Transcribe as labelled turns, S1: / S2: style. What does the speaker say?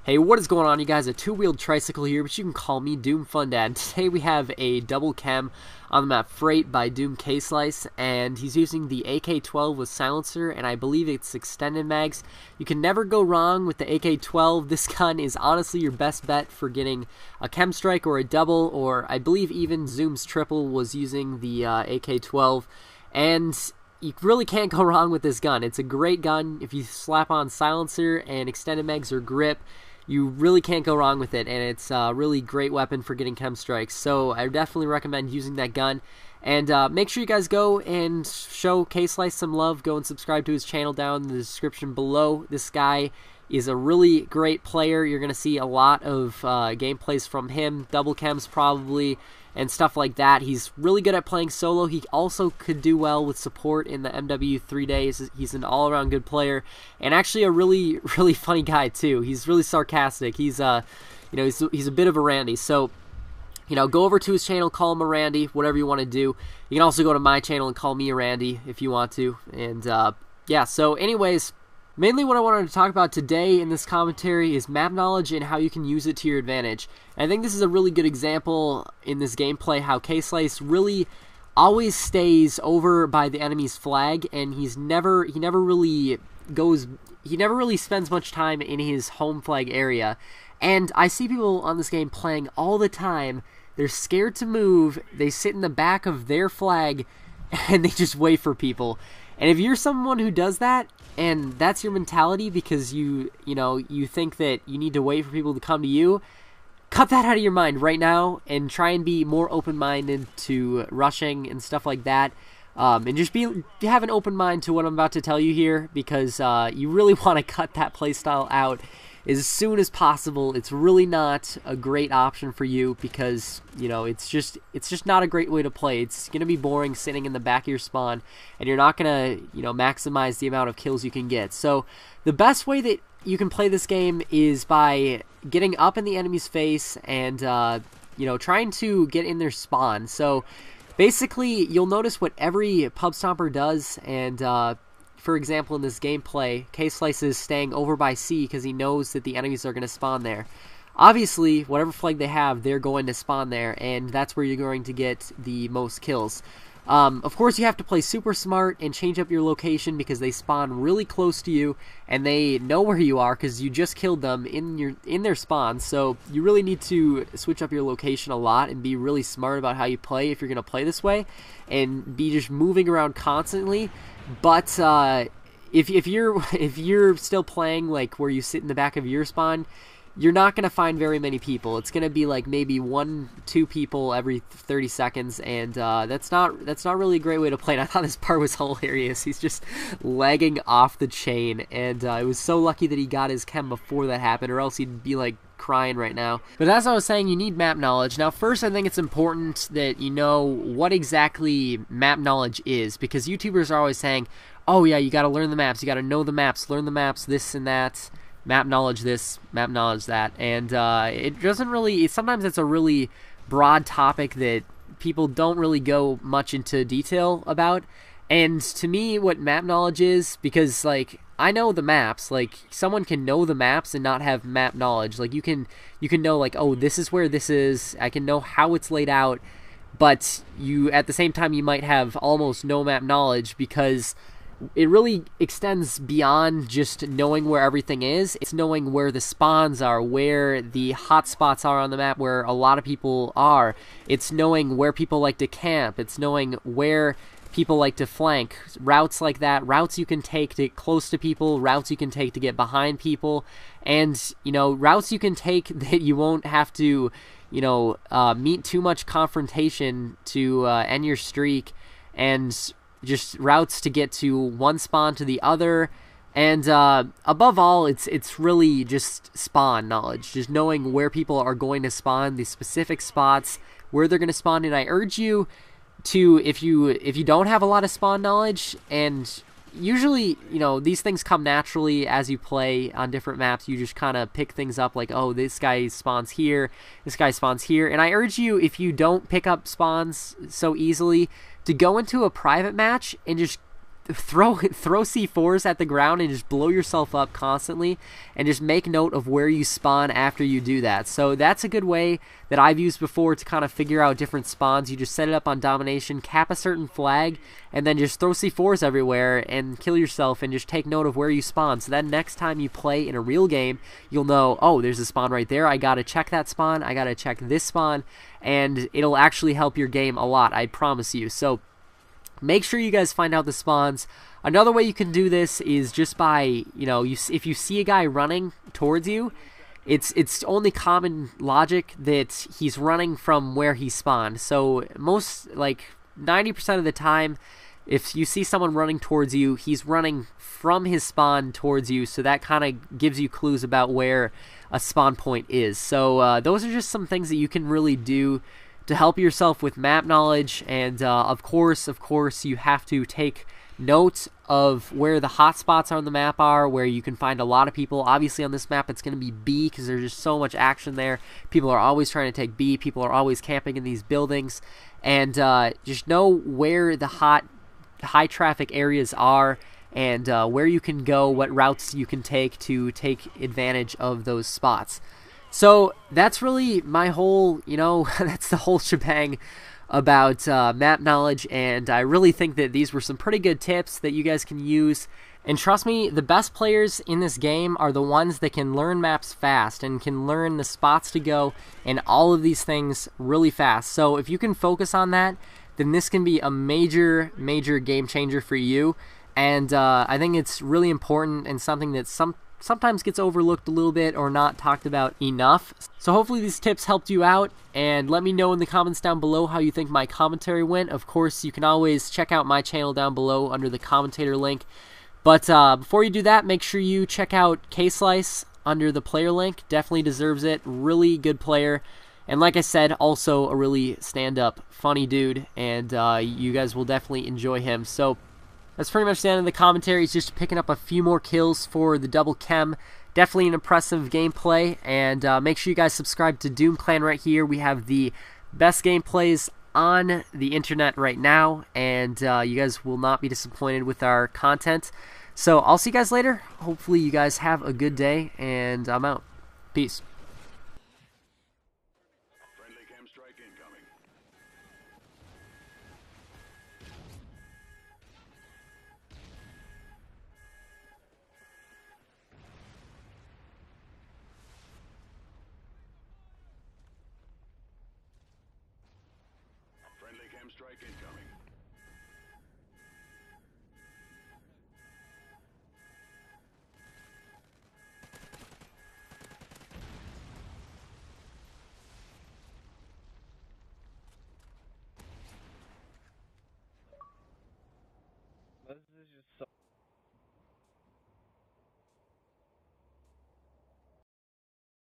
S1: Hey, what is going on, you guys? A two-wheeled tricycle here, but you can call me Doom Fun Dad. Today we have a double chem on the map Freight by DooM Kslice, and he's using the AK-12 with silencer, and I believe it's extended mags. You can never go wrong with the AK-12. This gun is honestly your best bet for getting a chem strike or a double, or I believe even Zoom's triple was using the AK-12, and you really can't go wrong with this gun. It's a great gun. If you slap on silencer and extended mags or grip, you really can't go wrong with it, and it's a really great weapon for getting chem strikes. So I definitely recommend using that gun. And make sure you guys go and show Kslice some love. Go and subscribe to his channel down in the description below. This guy is a really great player. You're going to see a lot of gameplays from him, double chems probably, and stuff like that. He's really good at playing solo. He also could do well with support in the MW 3 days. He's an all-around good player, and actually a really funny guy too. He's really sarcastic. He's he's a bit of a randy. So, go over to his channel, call him a randy, whatever you want to do. You can also go to my channel and call me a randy if you want to. And yeah, so anyways, mainly what I wanted to talk about today in this commentary is map knowledge and how you can use it to your advantage. And I think this is a really good example in this gameplay how Kslice really always stays over by the enemy's flag, and he never really spends much time in his home flag area. And I see people on this game playing all the time. They're scared to move. They sit in the back of their flag and they just wait for people. And if you're someone who does that, and that's your mentality because you think that you need to wait for people to come to you, cut that out of your mind right now and try and be more open-minded to rushing and stuff like that. And just have an open mind to what I'm about to tell you here, because you really want to cut that playstyle out as soon as possible. It's really not a great option for you because it's just not a great way to play. It's gonna be boring sitting in the back of your spawn, and you're not gonna maximize the amount of kills you can get. So the best way that you can play this game is by getting up in the enemy's face and trying to get in their spawn. So basically, you'll notice what every pub stomper does, and for example, in this gameplay, Kslice is staying over by C because he knows that the enemies are going to spawn there. Obviously, whatever flag they have, they're going to spawn there, and that's where you're going to get the most kills. Of course, you have to play super smart and change up your location because they spawn really close to you, and they know where you are because you just killed them in their spawn. So you really need to switch up your location a lot and be really smart about how you play if you're going to play this way, and be just moving around constantly. But if you're still playing like where you sit in the back of your spawn, you're not going to find very many people. It's going to be like maybe 1-2 people every 30 seconds, and that's not really a great way to play. And I thought this part was hilarious. He's just lagging off the chain, and it was so lucky that he got his chem before that happened, or else he'd be like crying right now. But as I was saying, you need map knowledge. Now first, I think it's important that you know what exactly map knowledge is, because YouTubers are always saying, oh yeah, you got to learn the maps, you got to know the maps, learn the maps, this and that, map knowledge this, map knowledge that. And it doesn't really, sometimes it's a really broad topic that people don't really go much into detail about. And to me, what map knowledge is, because like I know the maps, like someone can know the maps and not have map knowledge. Like you can know like, oh, this is where this is, I can know how it's laid out, but you at the same time you might have almost no map knowledge, because it really extends beyond just knowing where everything is. It's knowing where the spawns are, where the hot spots are on the map, where a lot of people are. It's knowing where people like to camp. It's knowing where people like to flank. Routes like that, routes you can take to get close to people, routes you can take to get behind people, and routes you can take that you won't have to meet too much confrontation to end your streak, and just routes to get to one spawn to the other. And above all, it's really just spawn knowledge, just knowing where people are going to spawn, the specific spots where they're going to spawn. And I urge you to, if you don't have a lot of spawn knowledge, and usually these things come naturally as you play on different maps, you just kind of pick things up like, oh, this guy spawns here, this guy spawns here. And I urge you, if you don't pick up spawns so easily, to go into a private match and just throw C4s at the ground and just blow yourself up constantly, and just make note of where you spawn after you do that. So that's a good way that I've used before to kind of figure out different spawns. You just set it up on domination, cap a certain flag, and then just throw C4s everywhere and kill yourself, and just take note of where you spawn. So then next time you play in a real game, you'll know, oh, there's a spawn right there, I gotta check that spawn, I gotta check this spawn, and it'll actually help your game a lot, I promise you. So make sure you guys find out the spawns. Another way you can do this is just by, if you see a guy running towards you, it's only common logic that he's running from where he spawned. So most, like 90% of the time, if you see someone running towards you, he's running from his spawn towards you, so that kind of gives you clues about where a spawn point is. So those are just some things that you can really do to help yourself with map knowledge. And of course, you have to take note of where the hot spots on the map are, where you can find a lot of people. Obviously on this map it's going to be B, because there's just so much action there. People are always trying to take B, people are always camping in these buildings, and just know where the high traffic areas are, and where you can go, what routes you can take to take advantage of those spots. So that's really my whole, that's the whole shebang about map knowledge, and I really think that these were some pretty good tips that you guys can use. And trust me, the best players in this game are the ones that can learn maps fast and can learn the spots to go and all of these things really fast. So if you can focus on that, then this can be a major game changer for you. And I think it's really important and something that sometimes gets overlooked a little bit or not talked about enough. So hopefully these tips helped you out, and let me know in the comments down below how you think my commentary went. Of course, you can always check out my channel down below under the commentator link. But before you do that, make sure you check out Kslice under the player link. Definitely deserves it. Really good player. And like I said, also a really stand-up, funny dude, and you guys will definitely enjoy him. So that's pretty much the end of the commentary. He's just picking up a few more kills for the double chem. Definitely an impressive gameplay, and make sure you guys subscribe to Doom Clan right here. We have the best gameplays on the internet right now, and you guys will not be disappointed with our content. So I'll see you guys later. Hopefully you guys have a good day, and I'm out. Peace.
S2: Friendly chem strike incoming.
S3: This is just so